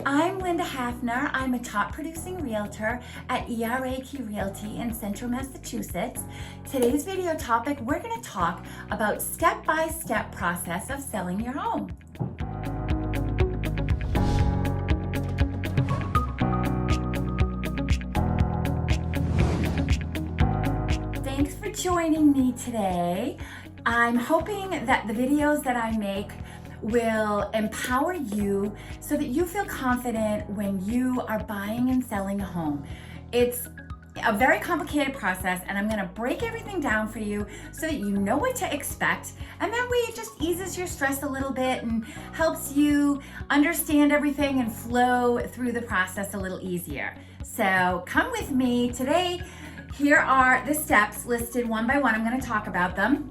I'm Lynda Hafner. I'm a top producing realtor at ERA Key Realty in Central Massachusetts. Today's video topic, we're going to talk about step-by-step process of selling your home. Thanks for joining me today. I'm hoping that the videos that I make will empower you so that you feel confident when you are buying and selling a home. It's a very complicated process, and I'm going to break everything down for you so that you know what to expect, and that way it just eases your stress a little bit and helps you understand everything and flow through the process a little easier. So come with me today. Here are the steps listed one by one. I'm going to talk about them.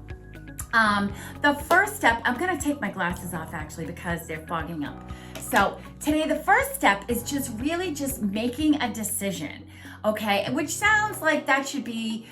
The first step, I'm going to take my glasses off actually because they're fogging up. So today the first step is just making a decision, okay? Which sounds like that should be,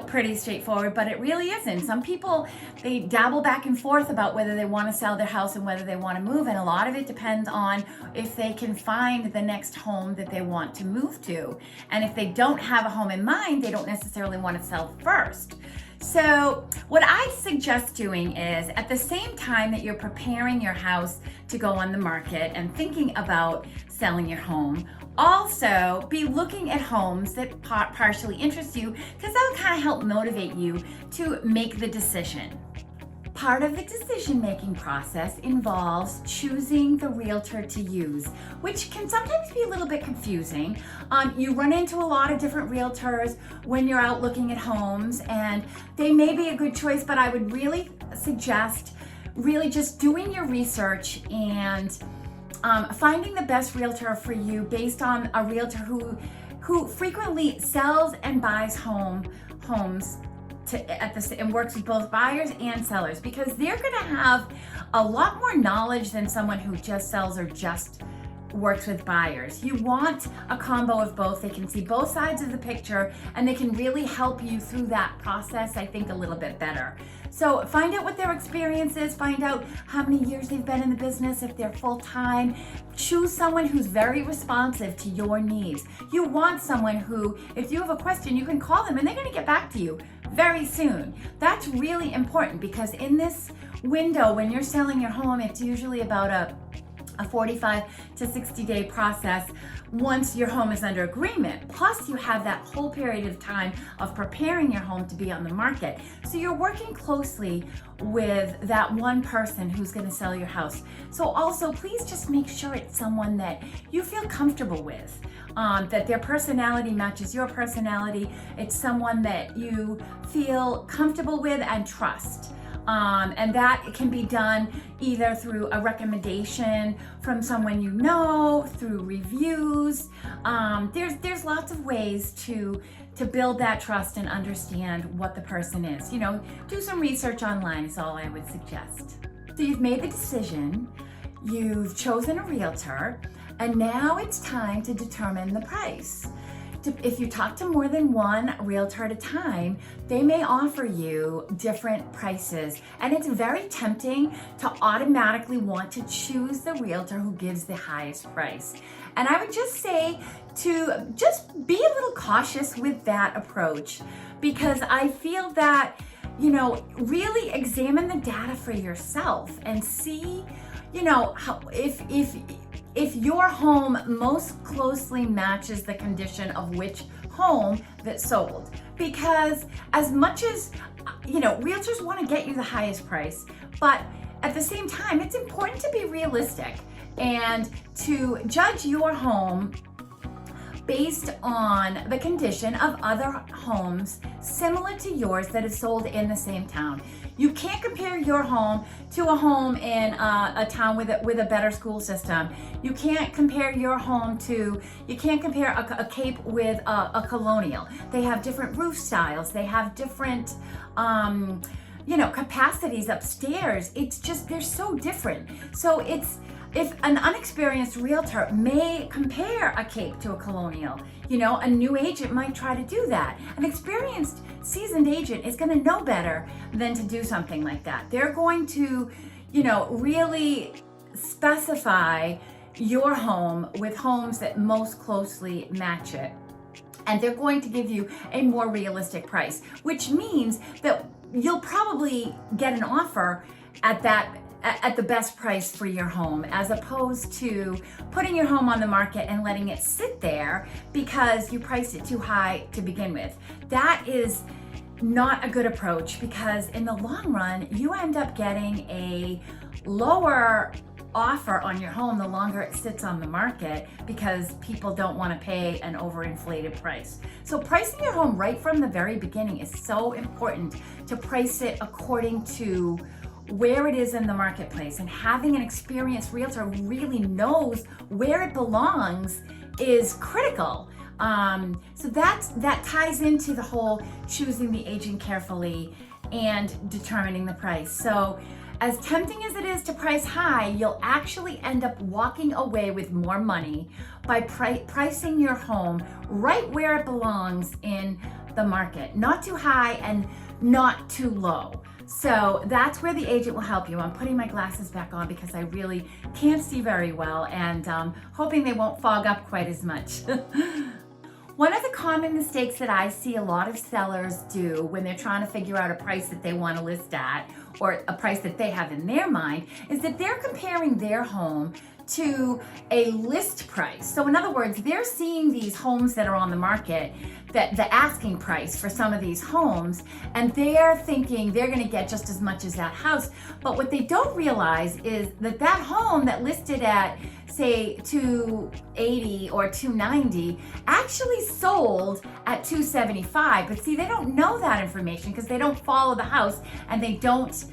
pretty straightforward, but it really isn't. Some people, they dabble back and forth about whether they want to sell their house and whether they want to move, and a lot of it depends on if they can find the next home that they want to move to. And if they don't have a home in mind, they don't necessarily want to sell first. So what I suggest doing is, at the same time that you're preparing your house to go on the market and thinking about selling your home, also be looking at homes that partially interest you, because that'll kind of help motivate you to make the decision. Part of the decision-making process involves choosing the realtor to use, which can sometimes be a little bit confusing. You run into a lot of different realtors when you're out looking at homes, and they may be a good choice, but I would really suggest just doing your research and finding the best realtor for you based on a realtor who frequently sells and buys homes and works with both buyers and sellers, because they're going to have a lot more knowledge than someone who just sells or just works with buyers. You want a combo of both. They can see both sides of the picture, and they can really help you through that process, I think, a little bit better. So find out what their experience is, find out how many years they've been in the business, if they're full-time. Choose someone who's very responsive to your needs. You want someone who, if you have a question, you can call them and they're going to get back to you very soon. That's really important, because in this window, when you're selling your home, it's usually about a 45 to 60 day process once your home is under agreement. Plus you have that whole period of time of preparing your home to be on the market. So you're working closely with that one person who's going to sell your house. So also, please just make sure it's someone that you feel comfortable with, that their personality matches your personality. It's someone that you feel comfortable with and trust. And that can be done either through a recommendation from someone you know, through reviews. There's lots of ways to build that trust and understand what the person is. Do some research online is all I would suggest. So you've made the decision, you've chosen a realtor, and now it's time to determine the price. If you talk to more than one realtor at a time, they may offer you different prices, and it's very tempting to automatically want to choose the realtor who gives the highest price. And I would just say to just be a little cautious with that approach, because I feel that, really examine the data for yourself and see, how if your home most closely matches the condition of which home that sold. Because as much as, realtors want to get you the highest price, but at the same time, it's important to be realistic and to judge your home based on the condition of other homes similar to yours that have sold in the same town. You can't compare your home to a home in a town with a better school system. You can't compare your home you can't compare a Cape with a Colonial. They have different roof styles. They have different, capacities upstairs. It's just, they're so different. So if an unexperienced realtor may compare a Cape to a Colonial, a new agent might try to do that. An experienced, seasoned agent is going to know better than to do something like that. They're going to, really specify your home with homes that most closely match it. And they're going to give you a more realistic price, which means that you'll probably get an offer at the best price for your home, as opposed to putting your home on the market and letting it sit there because you priced it too high to begin with. That is not a good approach, because in the long run, you end up getting a lower offer on your home the longer it sits on the market, because people don't want to pay an overinflated price. So pricing your home right from the very beginning is so important, to price it according to where it is in the marketplace, and having an experienced realtor who really knows where it belongs is critical. So that ties into the whole choosing the agent carefully and determining the price. So as tempting as it is to price high, you'll actually end up walking away with more money by pricing your home right where it belongs in the market. Not too high and not too low. So that's where the agent will help you. I'm putting my glasses back on because I really can't see very well, and hoping they won't fog up quite as much. One of the common mistakes that I see a lot of sellers do when they're trying to figure out a price that they want to list at, or a price that they have in their mind, is that they're comparing their home to a list price. So in other words, they're seeing these homes that are on the market, that the asking price for some of these homes, and they're thinking they're going to get just as much as that house. But what they don't realize is that that home that listed at, say, $280 or $290 actually sold at $275. But see, they don't know that information because they don't follow the house, and they don't,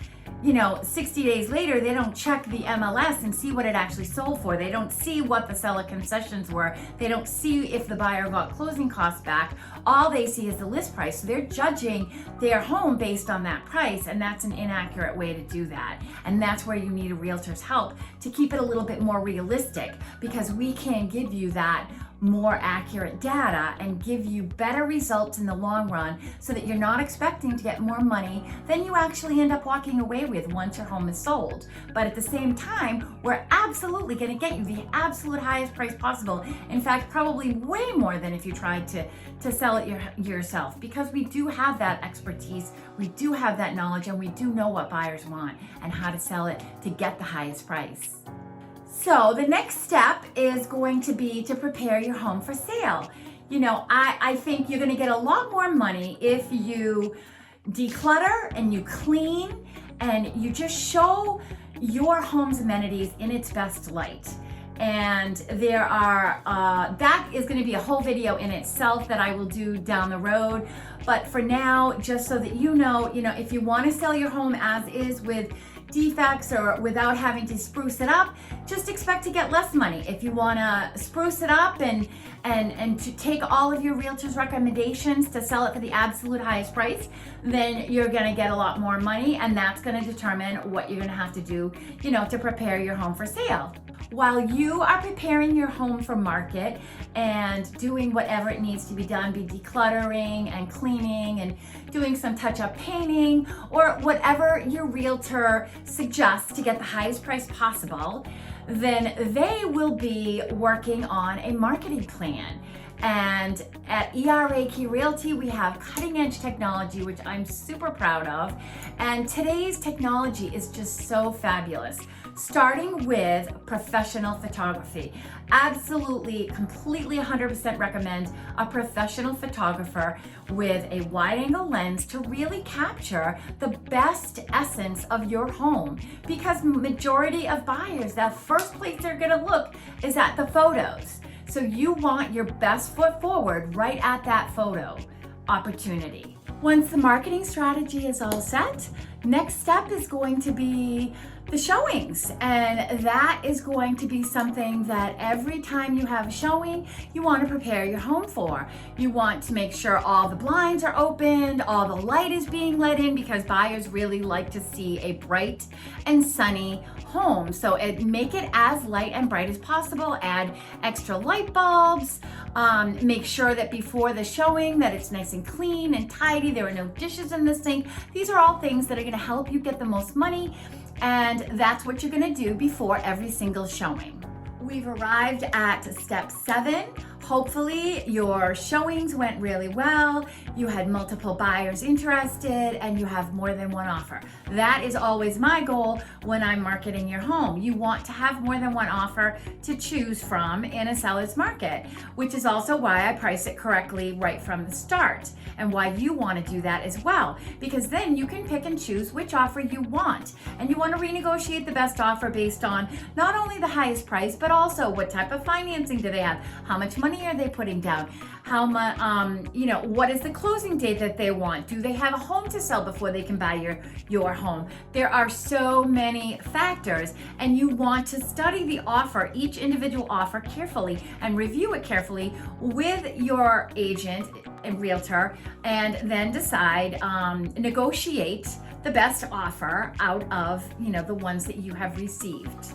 60 days later, they don't check the MLS and see what it actually sold for. They don't see what the seller concessions were. They don't see if the buyer got closing costs back. All they see is the list price. So they're judging their home based on that price, and that's an inaccurate way to do that. And that's where you need a realtor's help to keep it a little bit more realistic, because we can give you that more accurate data and give you better results in the long run, so that you're not expecting to get more money than you actually end up walking away with once your home is sold. But at the same time, we're absolutely going to get you the absolute highest price possible. In fact, probably way more than if you tried to sell it yourself, because we do have that expertise, we do have that knowledge, and we do know what buyers want and how to sell it to get the highest price. So the next step is going to be to prepare your home for sale. I think you're going to get a lot more money if you declutter and you clean and you just show your home's amenities in its best light. And there are, that is going to be a whole video in itself that I will do down the road. But for now, just so that you know, if you want to sell your home as is with defects or without having to spruce it up, just expect to get less money. If you want to spruce it up and to take all of your realtor's recommendations to sell it for the absolute highest price, then you're going to get a lot more money, and that's going to determine what you're going to have to do, to prepare your home for sale. While you are preparing your home for market and doing whatever it needs to be done, be decluttering and cleaning and doing some touch-up painting, or whatever your realtor suggests to get the highest price possible, then they will be working on a marketing plan. And at ERA Key Realty, we have cutting-edge technology, which I'm super proud of. And today's technology is just so fabulous. Starting with professional photography. Absolutely, completely 100% recommend a professional photographer with a wide-angle lens to really capture the best essence of your home. Because majority of buyers, that first place they're gonna look is at the photos. So you want your best foot forward right at that photo opportunity. Once the marketing strategy is all set, next step is going to be the showings, and that is going to be something that every time you have a showing, you want to prepare your home for. You want to make sure all the blinds are opened, all the light is being let in, because buyers really like to see a bright and sunny home. So make it as light and bright as possible. Add extra light bulbs. Make sure that before the showing that it's nice and clean and tidy. There are no dishes in the sink. These are all things that are going to help you get the most money, and that's what you're going to do before every single showing. We've arrived at step 7. Hopefully your showings went really well, you had multiple buyers interested, and you have more than one offer. That is always my goal when I'm marketing your home. You want to have more than one offer to choose from in a seller's market, which is also why I price it correctly right from the start, and why you want to do that as well, because then you can pick and choose which offer you want. And you want to renegotiate the best offer based on not only the highest price, but also what type of financing do they have, how much money are they putting down, how much, what is the closing date that they want, do they have a home to sell before they can buy your home. There are so many factors, and you want to study the offer, each individual offer, carefully and review it carefully with your agent and realtor, and then decide, negotiate the best offer out of the ones that you have received.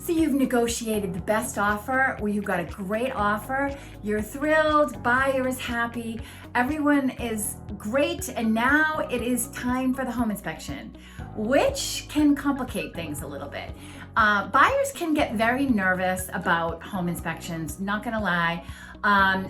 So you've negotiated the best offer, or you've got a great offer, you're thrilled, buyer is happy, everyone is great, and now it is time for the home inspection, which can complicate things a little bit. Buyers can get very nervous about home inspections, not gonna lie.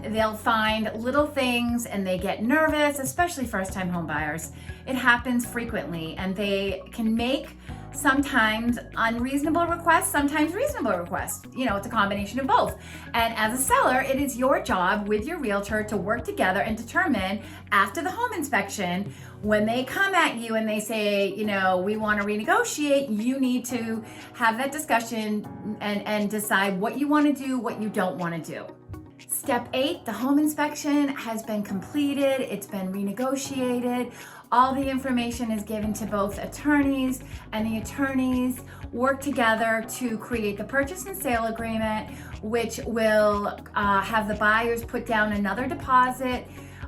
They'll find little things and they get nervous, especially first-time home buyers. It happens frequently, and they can make sometimes unreasonable requests, sometimes reasonable requests. It's a combination of both. And as a seller, it is your job with your realtor to work together and determine after the home inspection, when they come at you and they say, we want to renegotiate, you need to have that discussion and decide what you want to do, what you don't want to do. Step 8, the home inspection has been completed, it's been renegotiated, all the information is given to both attorneys, and the attorneys work together to create the purchase and sale agreement, which will have the buyers put down another deposit,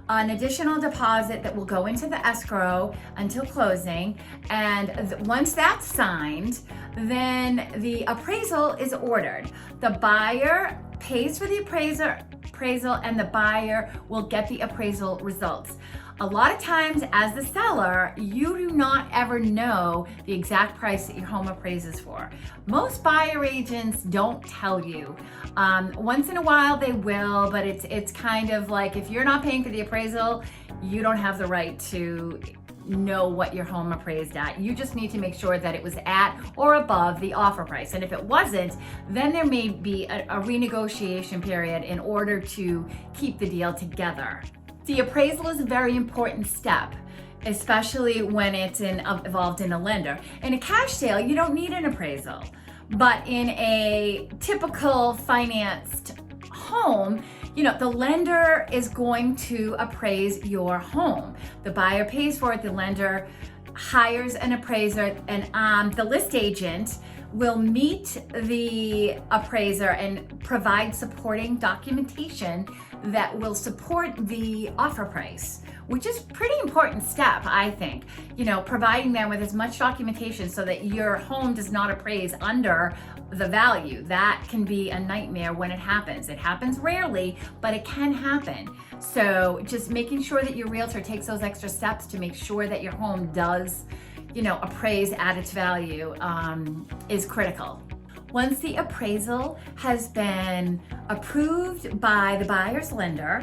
an additional deposit that will go into the escrow until closing. And once that's signed, then the appraisal is ordered. The buyer pays for the appraisal, and the buyer will get the appraisal results. A lot of times as the seller, you do not ever know the exact price that your home appraises for. Most buyer agents don't tell you. Once in a while they will, but it's kind of like, if you're not paying for the appraisal, you don't have the right to know what your home appraised at. You just need to make sure that it was at or above the offer price. And if it wasn't, then there may be a renegotiation period in order to keep the deal together. The appraisal is a very important step, especially when it's involved in a lender. In a cash sale, you don't need an appraisal. But in a typical financed home, the lender is going to appraise your home. The buyer pays for it, the lender hires an appraiser, and the list agent will meet the appraiser and provide supporting documentation that will support the offer price, which is a pretty important step, I think. Providing them with as much documentation so that your home does not appraise under the value. That can be a nightmare when it happens. It happens rarely, but it can happen. So just making sure that your realtor takes those extra steps to make sure that your home does, appraise at its value is critical. Once the appraisal has been approved by the buyer's lender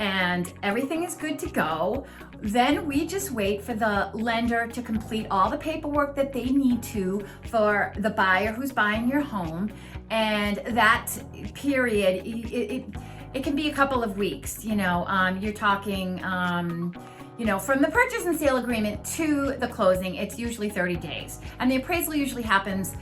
and everything is good to go, then we just wait for the lender to complete all the paperwork that they need to for the buyer who's buying your home. And that period, it can be a couple of weeks. You're talking, from the purchase and sale agreement to the closing, it's usually 30 days. And the appraisal usually happens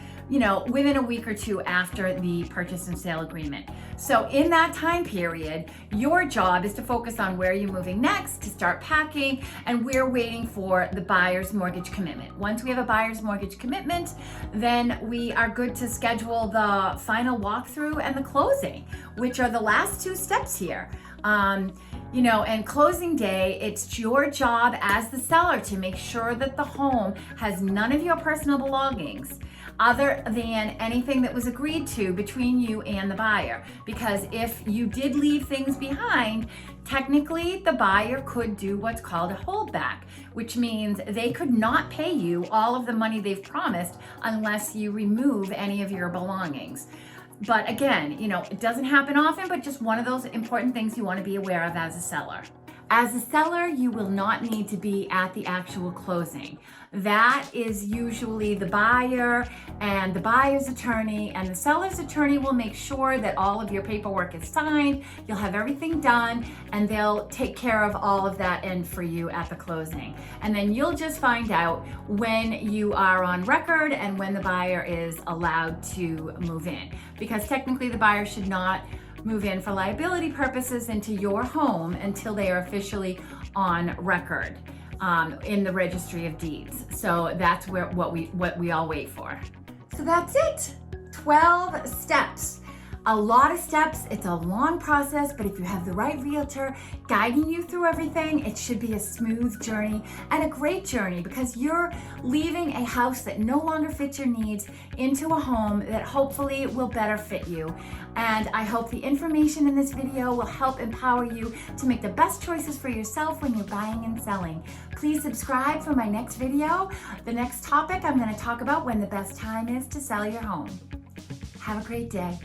within a week or two after the purchase and sale agreement. So in that time period, your job is to focus on where you're moving next, to start packing, and we're waiting for the buyer's mortgage commitment. Once we have a buyer's mortgage commitment, then we are good to schedule the final walkthrough and the closing, which are the last 2 steps here. And closing day, it's your job as the seller to make sure that the home has none of your personal belongings other than anything that was agreed to between you and the buyer. Because if you did leave things behind, technically the buyer could do what's called a holdback, which means they could not pay you all of the money they've promised unless you remove any of your belongings. But again, it doesn't happen often, but just one of those important things you want to be aware of as a seller. As a seller, you will not need to be at the actual closing. That is usually the buyer and the buyer's attorney, and the seller's attorney will make sure that all of your paperwork is signed, you'll have everything done, and they'll take care of all of that end for you at the closing. And then you'll just find out when you are on record and when the buyer is allowed to move in. Because technically the buyer should not move in for liability purposes into your home until they are officially on record in the Registry of Deeds. So that's what we all wait for. So that's it. 12 steps. A lot of steps. It's a long process, but if you have the right realtor guiding you through everything, it should be a smooth journey and a great journey, because you're leaving a house that no longer fits your needs into a home that hopefully will better fit you. And I hope the information in this video will help empower you to make the best choices for yourself when you're buying and selling. Please subscribe for my next video. The next topic, I'm going to talk about when the best time is to sell your home. Have a great day.